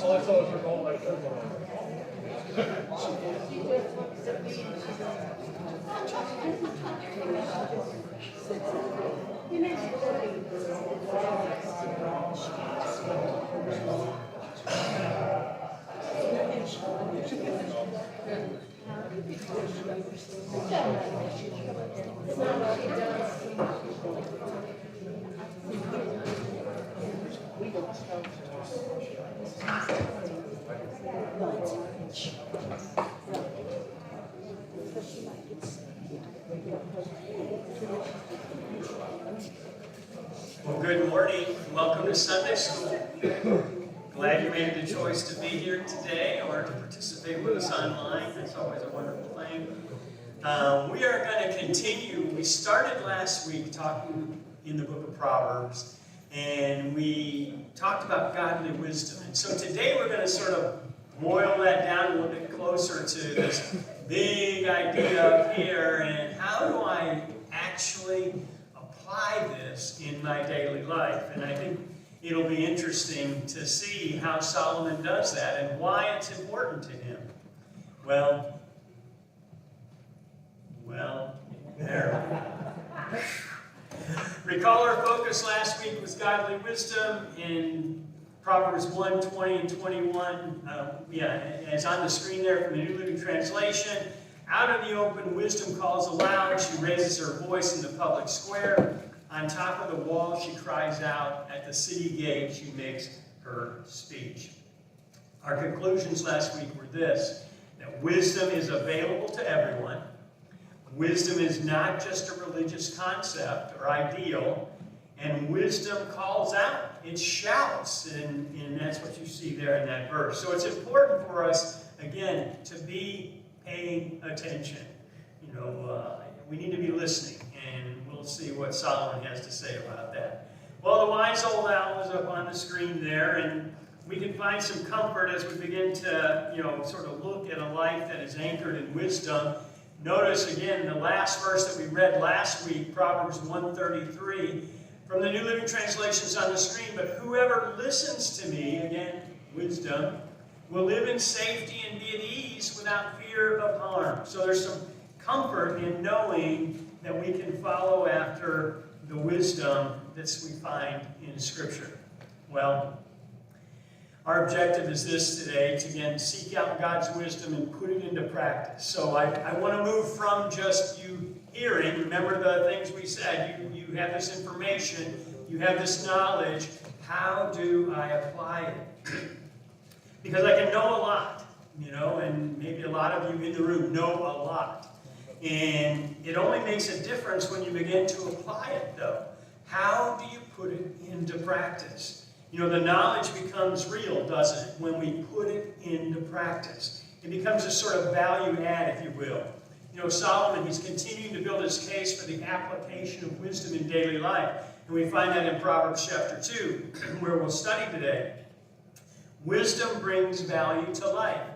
All I saw was her going like this. Well, good morning. Welcome to Sunday School. Glad you made the choice to be here today or to participate with us online. That's always a wonderful thing. We are going to continue. We started last week talking in the book of Proverbs, and we talked about godly wisdom. And so today we're going to sort of boil that down a little bit closer to this big idea up here, and how do I actually apply this in my daily life? And I think it'll be interesting to see how Solomon does that and why it's important to him. Well, there. Recall our focus last week was godly wisdom in Proverbs 1, 20, and 21. As on the screen there from the New Living Translation. Out of the open, wisdom calls aloud. She raises her voice in the public square. On top of the wall, she cries out. At the city gate, she makes her speech. Our conclusions last week were this: that wisdom is available to everyone. Wisdom is not just a religious concept or ideal. And wisdom calls out. It shouts. And that's what you see there in that verse. So it's important for us, again, to be paying attention. We need to be listening, and we'll see what Solomon has to say about that. Well, the wise old owl is up on the screen there, and we can find some comfort as we begin to, sort of look at a life that is anchored in wisdom. Notice again the last verse that we read last week, Proverbs 1:33, from the New Living Translation is on the screen. But whoever listens to me, again, wisdom, will live in safety and be at ease without fear of harm. So there's some comfort in knowing that we can follow after the wisdom that we find in Scripture. Well, our objective is this today, to again seek out God's wisdom and put it into practice. So I want to move from just you hearing. Remember the things we said. You have this information. You have this knowledge. How do I apply it? Because I can know a lot, and maybe a lot of you in the room know a lot. And it only makes a difference when you begin to apply it, though. How do you put it into practice? The knowledge becomes real, doesn't it, when we put it into practice. It becomes a sort of value add, if you will. Solomon, he's continuing to build his case for the application of wisdom in daily life. And we find that in Proverbs chapter 2, where we'll study today. Wisdom brings value to life.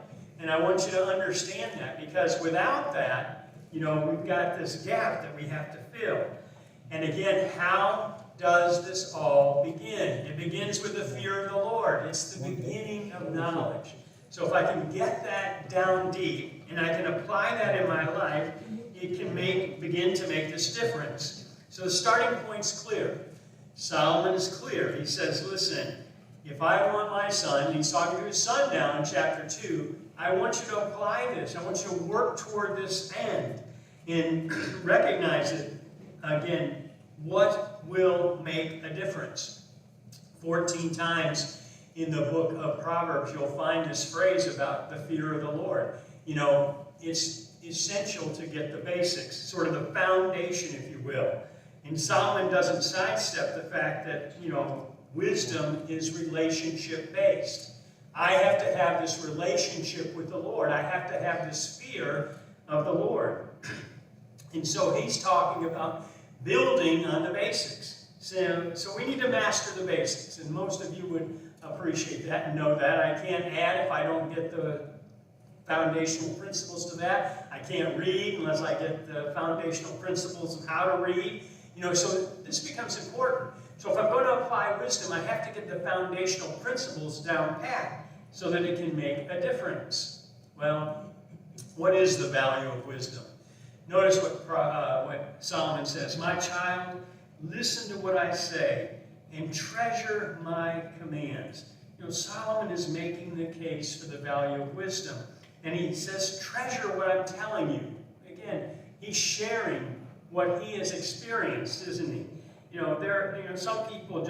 And I want you to understand that, because without that, we've got this gap that we have to fill. And again, how does this all begin? It begins with the fear of the Lord. It's the beginning of knowledge. So if I can get that down deep, and I can apply that in my life, it can begin to make this difference. So the starting point's clear. Solomon is clear. He says, listen, if I want my son, he's talking to his son now in chapter 2, I want you to apply this. I want you to work toward this end and recognize it. Again, what will make a difference? 14 times in the book of Proverbs, you'll find this phrase about the fear of the Lord. It's essential to get the basics, sort of the foundation, if you will. And Solomon doesn't sidestep the fact that, wisdom is relationship-based. I have to have this relationship with the Lord. I have to have this fear of the Lord. And so he's talking about building on the basics. So we need to master the basics, and most of you would appreciate that and know that. I can't add if I don't get the foundational principles to that. I can't read unless I get the foundational principles of how to read. So this becomes important. So if I'm going to apply wisdom, I have to get the foundational principles down pat. so that it can make a difference. Well, what is the value of wisdom? Notice what Solomon says. My child, listen to what I say and treasure my commands. You know, Solomon is making the case for the value of wisdom. And he says, treasure what I'm telling you. Again, he's sharing what he has experienced, isn't he? You know, some people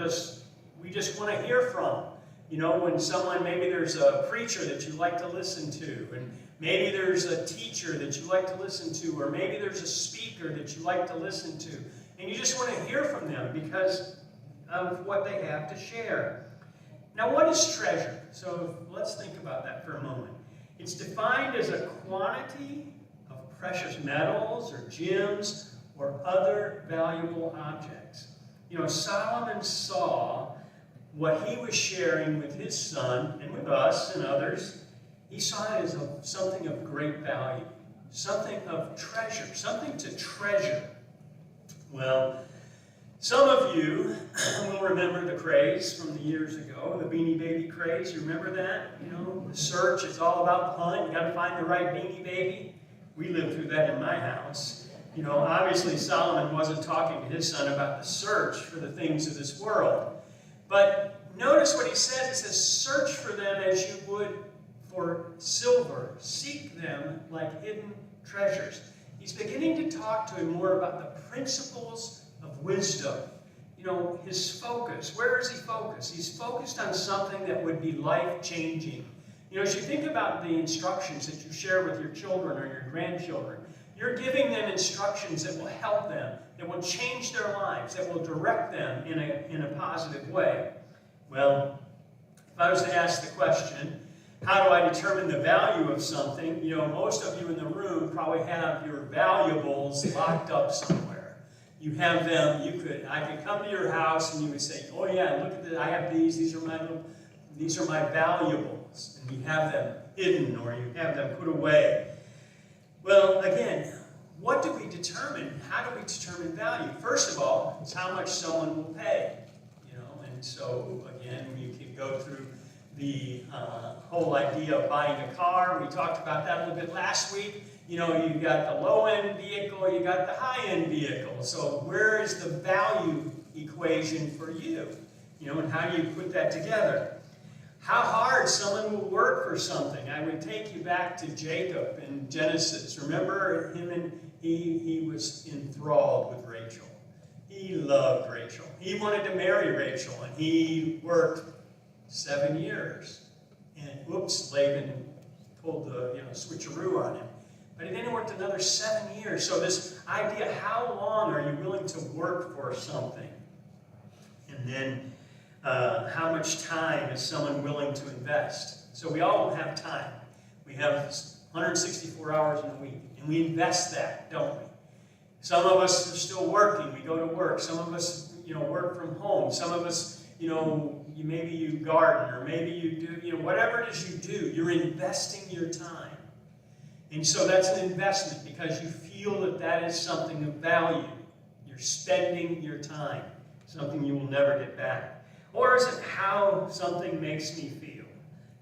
we just want to hear from. You know, when maybe there's a preacher that you like to listen to, and maybe there's a teacher that you like to listen to, or maybe there's a speaker that you like to listen to, and you just want to hear from them because of what they have to share. Now, what is treasure? So let's think about that for a moment. It's defined as a quantity of precious metals or gems or other valuable objects. You know, Solomon saw what he was sharing with his son and with us and others. He saw it as something of great value, something of treasure, something to treasure. Well, some of you will remember the craze from the years ago, the Beanie Baby craze. You remember that? You know, the search, it's all about the hunt. You got to find the right Beanie Baby. We lived through that in my house. You know, obviously Solomon wasn't talking to his son about the search for the things of this world. But notice what he says. He says, search for them as you would for silver. Seek them like hidden treasures. He's beginning to talk to him more about the principles of wisdom. You know, his focus. Where is he focused? He's focused on something that would be life-changing. You know, as you think about the instructions that you share with your children or your grandchildren, you're giving them instructions that will help them, that will change their lives, that will direct them in a positive way. Well, if I was to ask the question, how do I determine the value of something? You know, most of you in the room probably have your valuables locked up somewhere. You have them, I could come to your house and you would say, oh yeah, look at this, I have these are my valuables. And you have them hidden or you have them put away. Well, again, what do we determine? How do we determine value? First of all, it's how much someone will pay. You know, and so again, you can go through the whole idea of buying a car. We talked about that a little bit last week. You know, you've got the low-end vehicle, you got the high-end vehicle. So where is the value equation for you? You know, and how do you put that together? How hard someone will work for something. I would take you back to Jacob in Genesis. Remember him, and he was enthralled with Rachel. He loved Rachel. He wanted to marry Rachel, and he worked 7 years. And whoops, Laban pulled the switcheroo on him. But then he worked another 7 years. So this idea, how long are you willing to work for something? And then how much time is someone willing to invest? So we all have time. We have 164 hours in a week, and we invest that, don't we? Some of us are still working. We go to work. Some of us, work from home. Some of us, maybe you garden, or maybe you do, whatever it is you do, you're investing your time. And so that's an investment because you feel that that is something of value. You're spending your time, something you will never get back. Or is it how something makes me feel?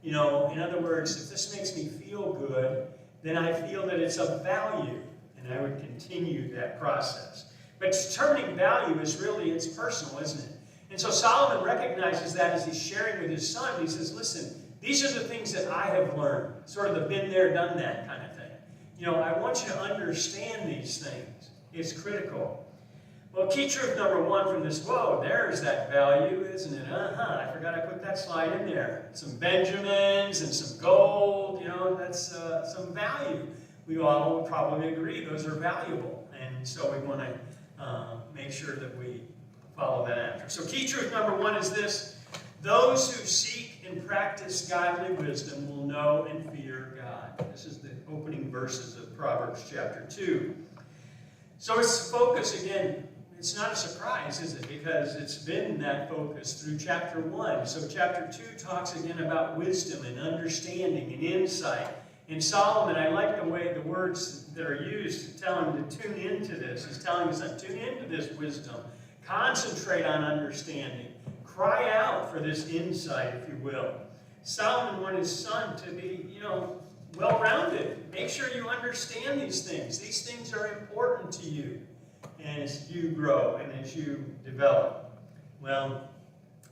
In other words, if this makes me feel good, then I feel that it's of value, and I would continue that process. But determining value is really, it's personal, isn't it? And so Solomon recognizes that as he's sharing with his son. He says, listen, these are the things that I have learned, sort of the been there, done that kind of thing. I want you to understand these things. It's critical. Well, key truth number one from this, whoa, there's that value, isn't it? I forgot I put that slide in there. Some Benjamins and some gold, that's some value. We all would probably agree those are valuable. And so we want to make sure that we follow that after. So key truth number one is this: those who seek and practice godly wisdom will know and fear God. This is the opening verses of Proverbs chapter 2. So it's focus again. It's not a surprise, is it? Because it's been that focus through chapter 1. So chapter 2 talks again about wisdom and understanding and insight. And Solomon, I like the way the words that are used to tell him to tune into this. He's telling us to tune into this wisdom. Concentrate on understanding. Cry out for this insight, if you will. Solomon wanted his son to be, well-rounded. Make sure you understand these things. These things are important to you as you grow and as you develop. Well,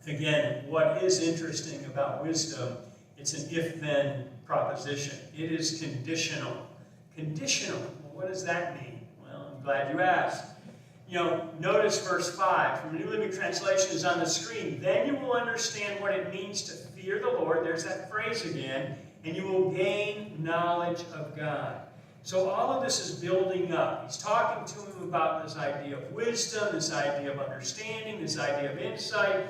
again, what is interesting about wisdom, it's an if-then proposition. It is conditional. Conditional. Well, what does that mean? Well, I'm glad you asked. Notice verse 5 from the New Living Translation is on the screen. Then you will understand what it means to fear the Lord. There's that phrase again. And you will gain knowledge of God. So all of this is building up. He's talking to him about this idea of wisdom, this idea of understanding, this idea of insight,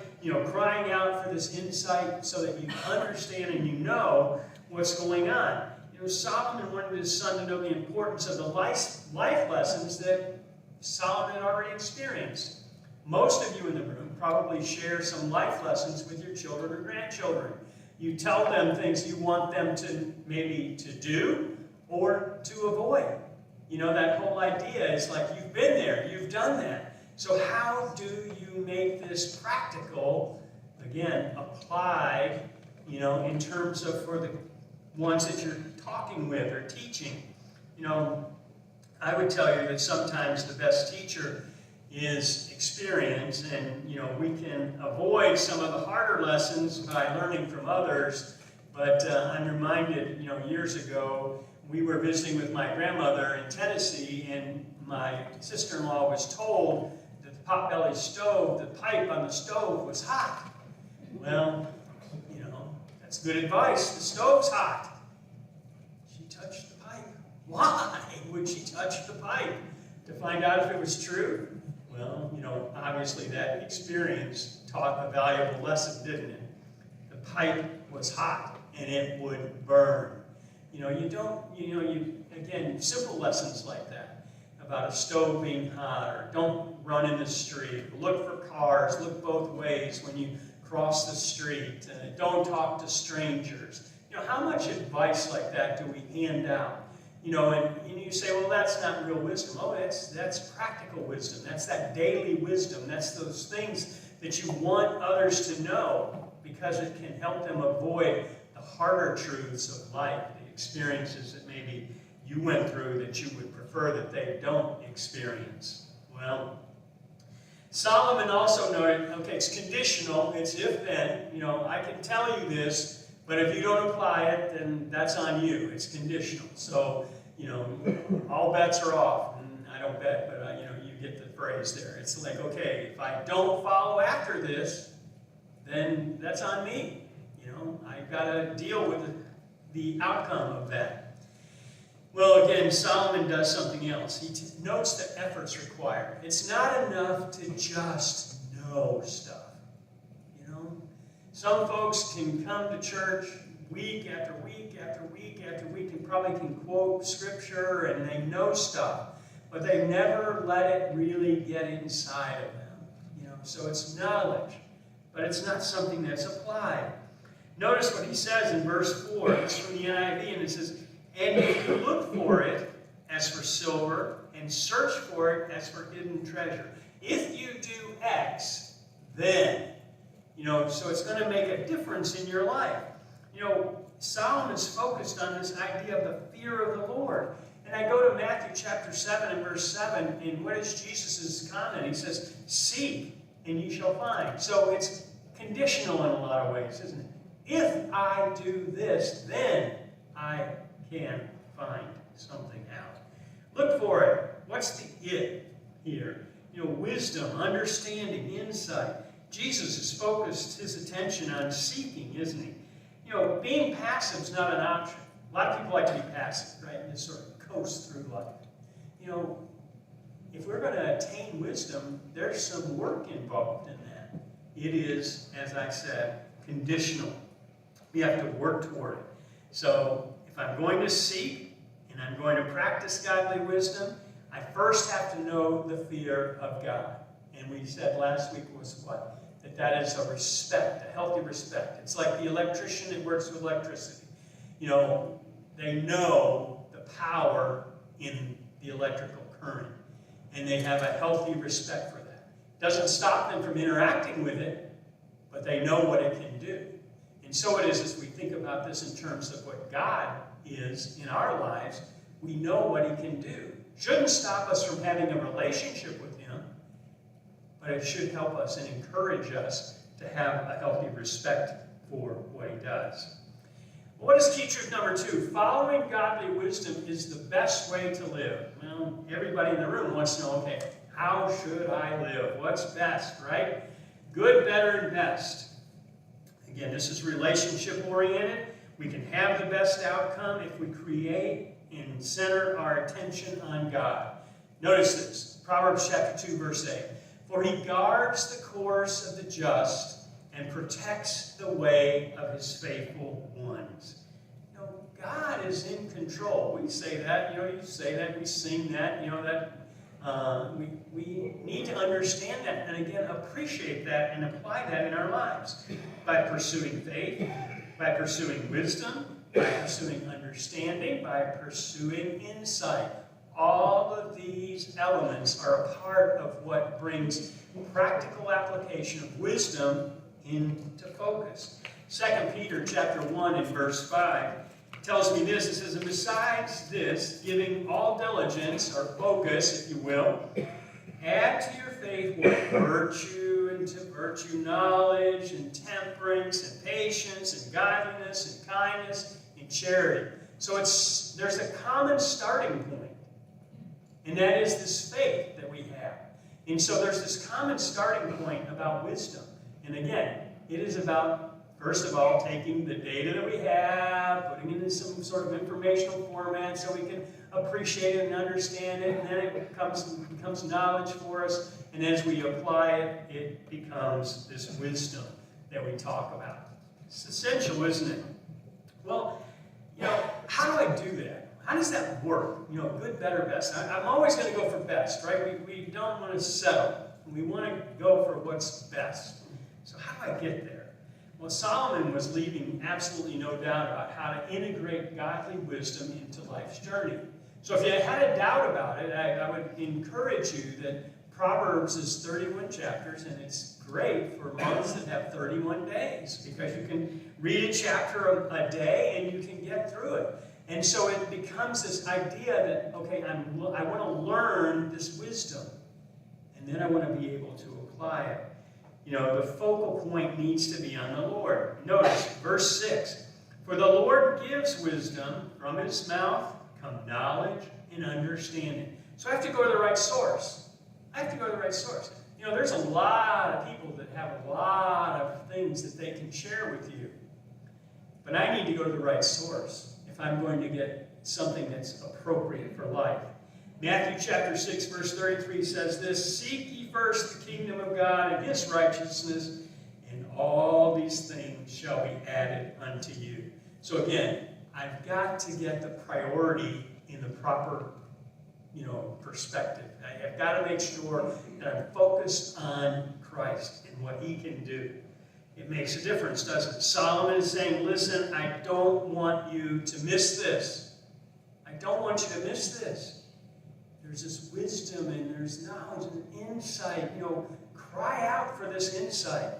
crying out for this insight so that you understand and you know what's going on. Solomon wanted his son to know the importance of the life lessons that Solomon had already experienced. Most of you in the room probably share some life lessons with your children or grandchildren. You tell them things you want them to maybe to do or to avoid. That whole idea is like you've been there, you've done that. So how do you make this practical, again, applied, in terms of for the ones that you're talking with or teaching? I would tell you that sometimes the best teacher is experience, and we can avoid some of the harder lessons by learning from others. But I'm reminded, years ago, we were visiting with my grandmother in Tennessee, and my sister-in-law was told that the potbelly stove, the pipe on the stove was hot. Well, that's good advice. The stove's hot. She touched the pipe. Why would she touch the pipe? To find out if it was true? Well, obviously that experience taught a valuable lesson, didn't it? The pipe was hot and it would burn. Again, simple lessons like that about a stove being hot, or don't run in the street, look for cars, look both ways when you cross the street, don't talk to strangers. How much advice like that do we hand out? And you say, well, that's not real wisdom. Oh, that's practical wisdom. That's that daily wisdom. That's those things that you want others to know because it can help them avoid the harder truths of life, the experiences that maybe you went through that you would prefer that they don't experience. Well, Solomon also noted, okay, it's conditional. It's if-then. I can tell you this, but if you don't apply it, then that's on you. It's conditional. So, all bets are off. And I don't bet, but, you get the phrase there. It's like, okay, if I don't follow after this, then that's on me. I've got to deal with the outcome of that. Well, again, Solomon does something else. He notes the efforts required. It's not enough to just know stuff. Some folks can come to church week after week after week after week and probably can quote scripture and they know stuff, but they never let it really get inside of them. So it's knowledge, but it's not something that's applied. Notice what he says in verse 4. It's from the NIV, and it says, and if you look for it as for silver and search for it as for hidden treasure. If you do X, then, so it's going to make a difference in your life. Solomon's focused on this idea of the fear of the Lord. And I go to Matthew chapter 7 and verse 7, and what is Jesus' comment? He says, seek, and ye shall find. So it's conditional in a lot of ways, isn't it? If I do this, then I can find something out. Look for it. What's the it here? Wisdom, understanding, insight. Jesus has focused his attention on seeking, isn't he? Being passive is not an option. A lot of people like to be passive, right? And just sort of coast through life. If we're going to attain wisdom, there's some work involved in that. It is, as I said, conditional. We have to work toward it. So if I'm going to seek and I'm going to practice godly wisdom, I first have to know the fear of God. And we said last week was what? That is a respect, a healthy respect. It's like the electrician that works with electricity. They know the power in the electrical current, and they have a healthy respect for that. Doesn't stop them from interacting with it, but they know what it can do. And And so it is as we think about this in terms of what God is in our lives, we know what he can do. Shouldn't stop us from having a relationship with him, but it should help us and encourage us to have a healthy respect for what he does. What is key truth number 2? Following godly wisdom is the best way to live. Well, everybody in the room wants to know, okay, how should I live? What's best, right? Good, better, and best. Again, this is relationship-oriented. We can have the best outcome if we create and center our attention on God. Notice this, Proverbs chapter 2, verse 8. For he guards the course of the just and protects the way of his faithful ones. You know, God is in control. We say that, you say that, we sing that, that we need to understand that and again appreciate that and apply that in our lives by pursuing faith, by pursuing wisdom, by pursuing understanding, by pursuing insight. All of these elements are a part of what brings practical application of wisdom into focus. 2 Peter chapter 1 and verse 5 tells me this. It says, and besides this, giving all diligence, or focus, if you will, add to your faith what virtue, and to virtue knowledge, and temperance, and patience, and godliness, and kindness, and charity. So there's a common starting point, and that is this faith that we have. And so there's this common starting point about wisdom. And again, it is about, first of all, taking the data that we have, putting it in some sort of informational format so we can appreciate it and understand it, and then it becomes knowledge for us. And as we apply it, it becomes this wisdom that we talk about. It's essential, isn't it? Well, how do I do that? How does that work? Good, better, best. I'm always going to go for best, right? We don't want to settle. We want to go for what's best. So how do I get there? Well, Solomon was leaving absolutely no doubt about how to integrate godly wisdom into life's journey. So if you had a doubt about it, I would encourage you that Proverbs is 31 chapters, and it's great for months that have 31 days, because you can read a chapter a day and you can get through it. And so it becomes this idea that, okay, I want to learn this wisdom, and then I want to be able to apply it. The focal point needs to be on the Lord. Notice verse 6. For the Lord gives wisdom, from his mouth come knowledge and understanding. So I have to go to the right source. There's a lot of people that have a lot of things that they can share with you. But I need to go to the right source if I'm going to get something that's appropriate for life. Matthew chapter 6, verse 33 says this, seek ye first the kingdom of God and his righteousness, and all these things shall be added unto you. So again, I've got to get the priority in the proper, perspective. I've got to make sure that I'm focused on Christ and what he can do. It makes a difference, doesn't it? Solomon is saying, listen, I don't want you to miss this. I don't want you to miss this. There's this wisdom and there's knowledge and insight. Cry out for this insight.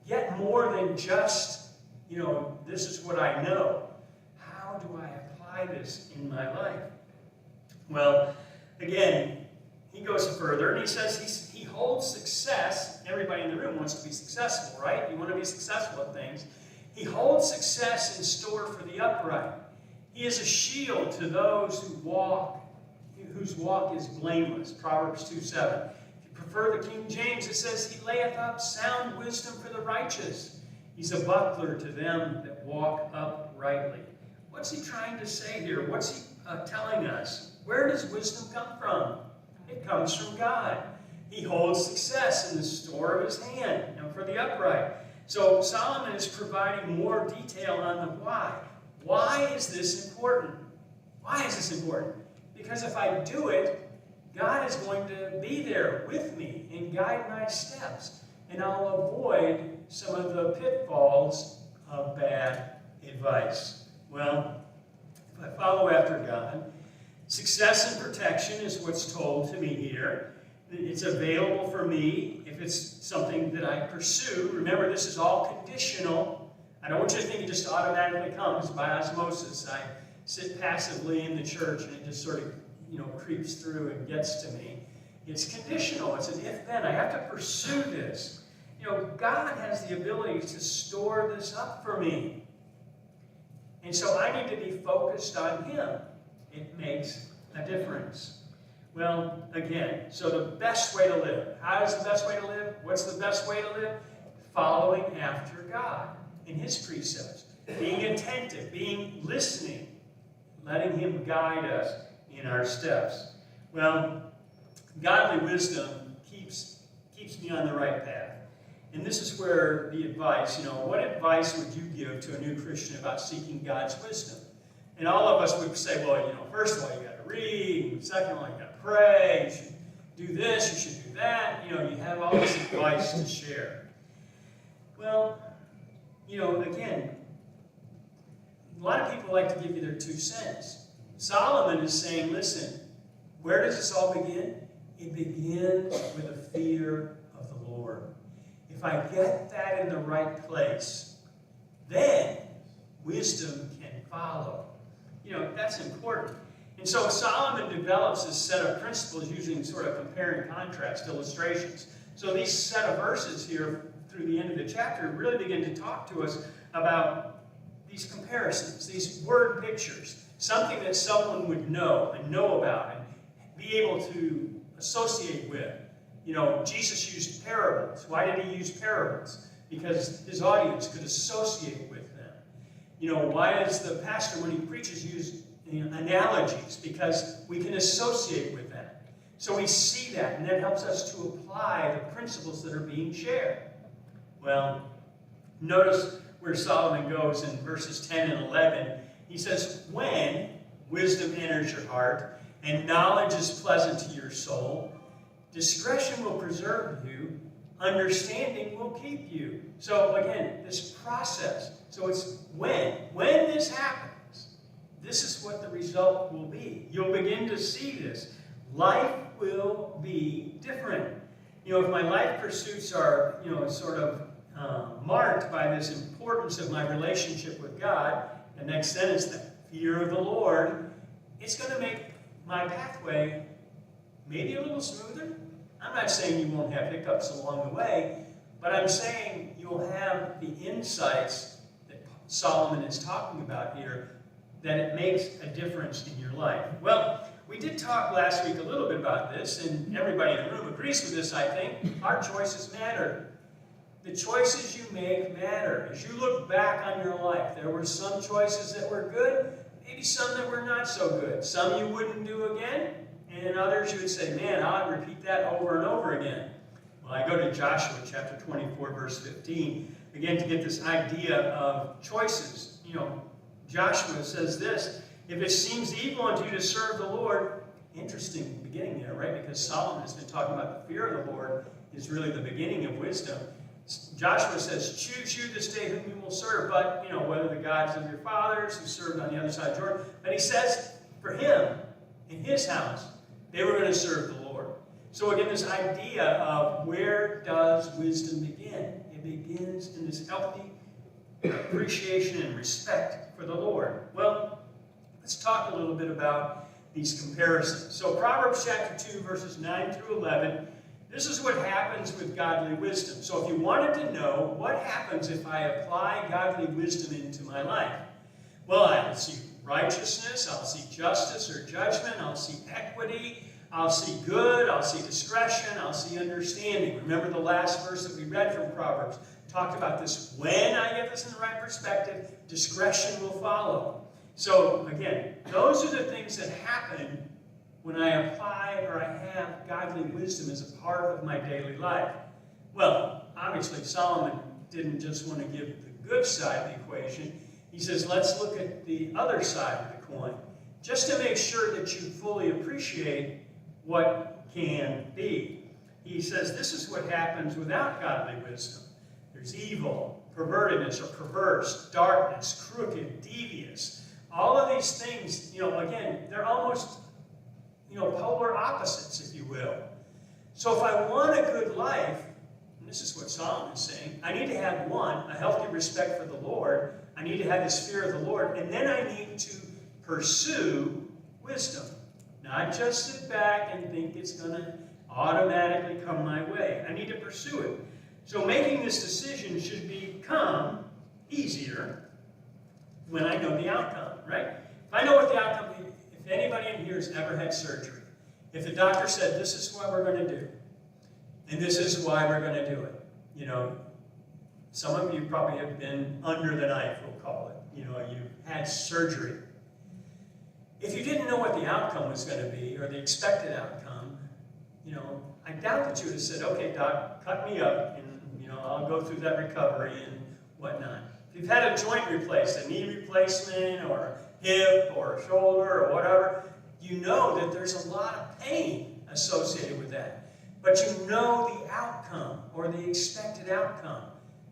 Get more than just, this is what I know. How do I apply this in my life? Well, again, he goes further and he says he holds success. Everybody in the room wants to be successful, right? You want to be successful at things. He holds success in store for the upright. He is a shield to those whose walk is blameless. Proverbs 2:7. If you prefer the King James, it says, he layeth up sound wisdom for the righteous. He's a buckler to them that walk uprightly. What's he trying to say here? What's he telling us? Where does wisdom come from? It comes from God. He holds success in the store of his hand for the upright. So Solomon is providing more detail on the why. Why is this important? Why is this important? Because if I do it, God is going to be there with me and guide my steps. And I'll avoid some of the pitfalls of bad advice. Well, if I follow after God, success and protection is what's told to me here. It's available for me if it's something that I pursue. Remember, this is all conditional I don't want you to think it just automatically comes by osmosis. I sit passively in the church and it just sort of, creeps through and gets to me. It's conditional. It's an if-then. I have to pursue this. God has the ability to store this up for me. And so I need to be focused on Him. It makes a difference. Well, again, so the best way to live. How is the best way to live? What's the best way to live? Following after God and His precepts. Being attentive, listening, letting Him guide us in our steps. Well, godly wisdom keeps me on the right path. And this is where the advice, what advice would you give to a new Christian about seeking God's wisdom? And all of us would say, well, first of all, you got to read. Second of all, you got to pray. You should do this. You should do that. You have all this advice to share. Well, again, a lot of people like to give you their 2 cents. Solomon is saying, listen, where does this all begin? It begins with a fear of the Lord. If I get that in the right place, then wisdom can follow. That's important. And so Solomon develops this set of principles using sort of compare and contrast illustrations. So these set of verses here through the end of the chapter really begin to talk to us about these comparisons, these word pictures, something that someone would know about and be able to associate with. Jesus used parables. Why did He use parables? Because His audience could associate with them. Why does the pastor, when he preaches, use analogies? Because we can associate with them. So we see that, and that helps us to apply the principles that are being shared. Well, notice where Solomon goes in verses 10 and 11. He says, when wisdom enters your heart, and knowledge is pleasant to your soul, discretion will preserve you, understanding will keep you. So again, this process. So it's when this happens, this is what the result will be. You'll begin to see this. Life will be different. If my life pursuits are, sort of marked by this importance of my relationship with God, the next sentence, the fear of the Lord, it's going to make my pathway maybe a little smoother. I'm not saying you won't have hiccups along the way, but I'm saying you'll have the insights that Solomon is talking about here, that it makes a difference in your life. Well, we did talk last week a little bit about this, and everybody in the room agrees with this, I think. Our choices matter. The choices you make matter. As you look back on your life, there were some choices that were good, maybe some that were not so good. Some you wouldn't do again, and others you would say, man, I'll repeat that over and over again. Well, I go to Joshua chapter 24, verse 15, again to get this idea of choices. Joshua says this, if it seems evil unto you to serve the Lord, interesting beginning there, right? Because Solomon has been talking about the fear of the Lord is really the beginning of wisdom. Joshua says, choose you this day whom you will serve, but, whether the gods of your fathers who served on the other side of Jordan. But he says, for him, in his house, they were going to serve the Lord. So again, this idea of where does wisdom begin? It begins in this healthy appreciation and respect for the Lord. Well, let's talk a little bit about these comparisons. So Proverbs chapter 2, verses 9 through 11, this is what happens with godly wisdom. So if you wanted to know what happens if I apply godly wisdom into my life, well, I'll see righteousness, I'll see justice or judgment, I'll see equity, I'll see good, I'll see discretion, I'll see understanding. Remember the last verse that we read from Proverbs talked about this. When I get this in the right perspective, discretion will follow. So again, those are the things that happen when I apply or I have godly wisdom as a part of my daily life. Well, obviously Solomon didn't just want to give the good side of the equation. He says, let's look at the other side of the coin, just to make sure that you fully appreciate what can be. He says, this is what happens without godly wisdom. There's evil, pervertedness or perverse, darkness, crooked, devious. All of these things, again, they're almost, polar opposites, if you will. So if I want a good life, and this is what Solomon is saying. I need to have one, a healthy respect for the Lord. I need to have this fear of the Lord. And then I need to pursue wisdom. Not just sit back and think it's going to automatically come my way. I need to pursue it. So making this decision should become easier when I know the outcome, right? If I know what the outcome is, if anybody in here has ever had surgery, if the doctor said, this is what we're going to do, and this is why we're going to do it, you know, some of you probably have been under the knife, we'll call it. You know, you've had surgery. If you didn't know what the outcome was going to be, or the expected outcome, you know, I doubt that you would have said, okay, doc, cut me up, and, you know, I'll go through that recovery and whatnot. If you've had a joint replaced, a knee replacement, or a hip, or a shoulder, or whatever, you know that there's a lot of pain associated with that. But you know the outcome, or the expected outcome.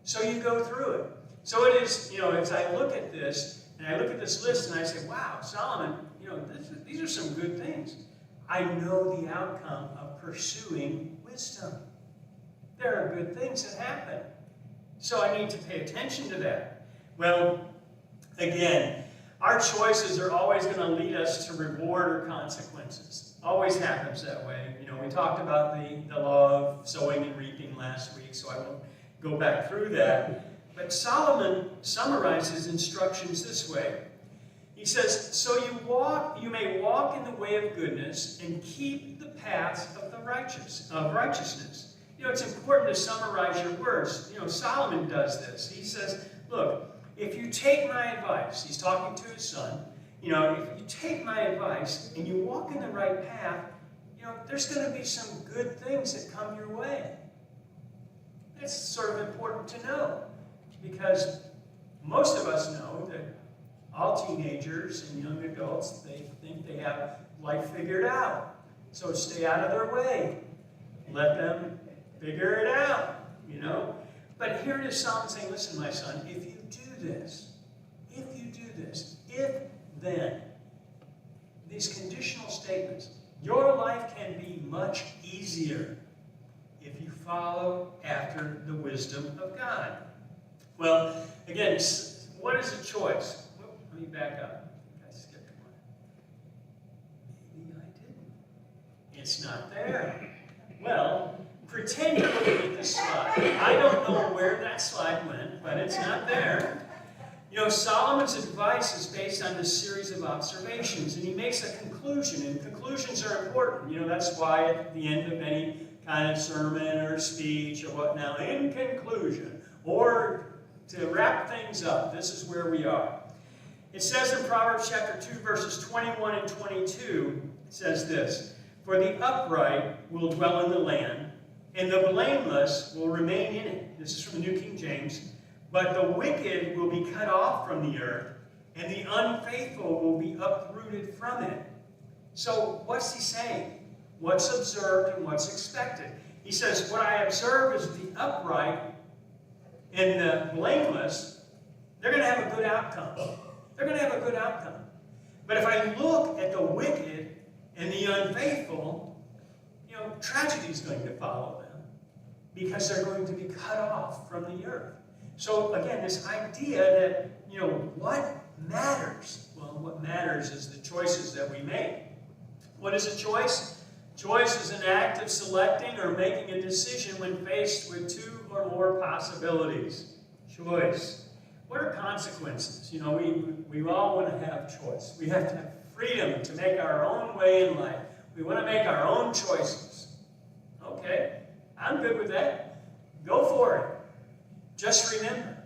So you go through it. So it is, you know, as I look at this, and I look at this list, and I say, wow, Solomon, you know, these are some good things. I know the outcome of pursuing wisdom. There are good things that happen. So I need to pay attention to that. Well, again, our choices are always going to lead us to reward or consequences. Always happens that way. You know, we talked about the law of sowing and reaping last week, so I won't go back through that. But Solomon summarizes instructions this way. He says, so you may walk in the way of goodness and keep the paths of righteousness. You know, it's important to summarize your words. You know, Solomon does this. He says, look, if you take my advice, he's talking to his son, you know, if you take my advice and you walk in the right path, you know, there's going to be some good things that come your way. That's sort of important to know, because most of us know that all teenagers and young adults, they think they have life figured out. So stay out of their way. Let them figure it out, you know. But here it is, Solomon saying, listen, my son, if you do this, if then, these conditional statements, your life can be much easier if you follow after the wisdom of God. Well, again, what is a choice? Let me back up. I skipped one. Maybe I didn't. It's not there. Well, pretend you're looking at this slide. I don't know where that slide went, but it's not there. You know, Solomon's advice is based on this series of observations, and he makes a conclusion, and conclusions are important. You know, that's why at the end of any kind of sermon or speech or whatnot, in conclusion, or to wrap things up, this is where we are. It says in Proverbs chapter 2, verses 21 and 22, it says this, for the upright will dwell in the land, and the blameless will remain in it. This is from the New King James. But the wicked will be cut off from the earth, and the unfaithful will be uprooted from it. So what's he saying? What's observed and what's expected? He says, what I observe is the upright and the blameless, they're going to have a good outcome. They're going to have a good outcome. But if I look at the wicked and the unfaithful, you know, tragedy is going to follow them because they're going to be cut off from the earth. So again, this idea that, you know, what matters? Well, what matters is the choices that we make. What is a choice? Choice is an act of selecting or making a decision when faced with two or more possibilities. Choice. What are consequences? You know, we all want to have choice. We have to have freedom to make our own way in life. We want to make our own choices. Okay, I'm good with that. Go for it. Just remember,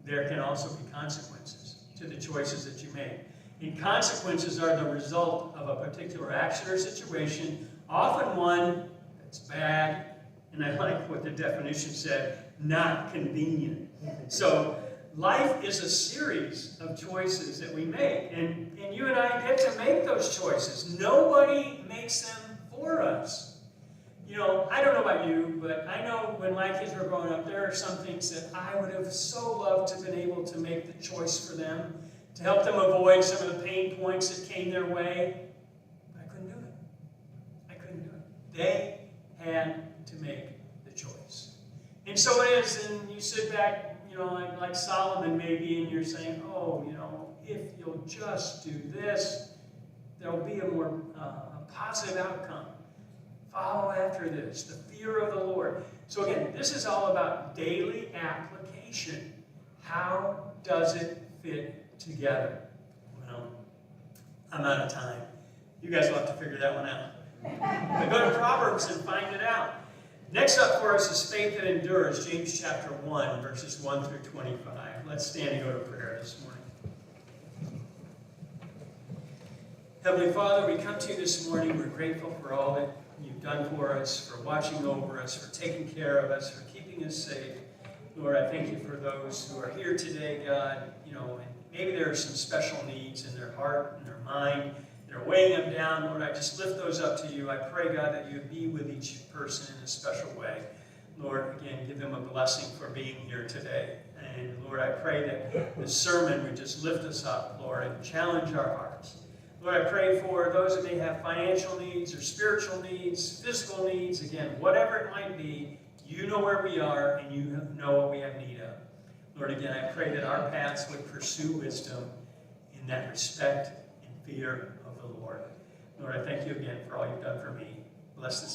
there can also be consequences to the choices that you make. And consequences are the result of a particular action or situation, often one that's bad, and I like what the definition said, not convenient. So life is a series of choices that we make, and you and I get to make those choices. Nobody makes them for us. You know, I don't know about you, but I know when my kids were growing up, there are some things that I would have so loved to have been able to make the choice for them, to help them avoid some of the pain points that came their way. But I couldn't do it. I couldn't do it. They had to make the choice. And so it is, and you sit back, like Solomon maybe, and you're saying, oh, if you'll just do this, there'll be a more positive outcome. Follow after this, the fear of the Lord. So again, this is all about daily application. How does it fit together? Well, I'm out of time. You guys will have to figure that one out. But go to Proverbs and find it out. Next up for us is faith that endures, James chapter 1, verses 1 through 25. Let's stand and go to prayer this morning. Heavenly Father, we come to you this morning. We're grateful for all that you've done for us, for watching over us, for taking care of us, for keeping us safe. Lord, I thank you for those who are here today, God, and maybe there are some special needs in their heart and their mind. They're weighing them down. Lord, I just lift those up to you. I pray, God, that you would be with each person in a special way. Lord, again, give them a blessing for being here today. And Lord, I pray that this sermon would just lift us up, Lord, and challenge our hearts. Lord, I pray for those that may have financial needs or spiritual needs, physical needs, again, whatever it might be, you know where we are and you know what we have need of. Lord, again, I pray that our paths would pursue wisdom in that respect and fear of the Lord. Lord, I thank you again for all you've done for me. Bless this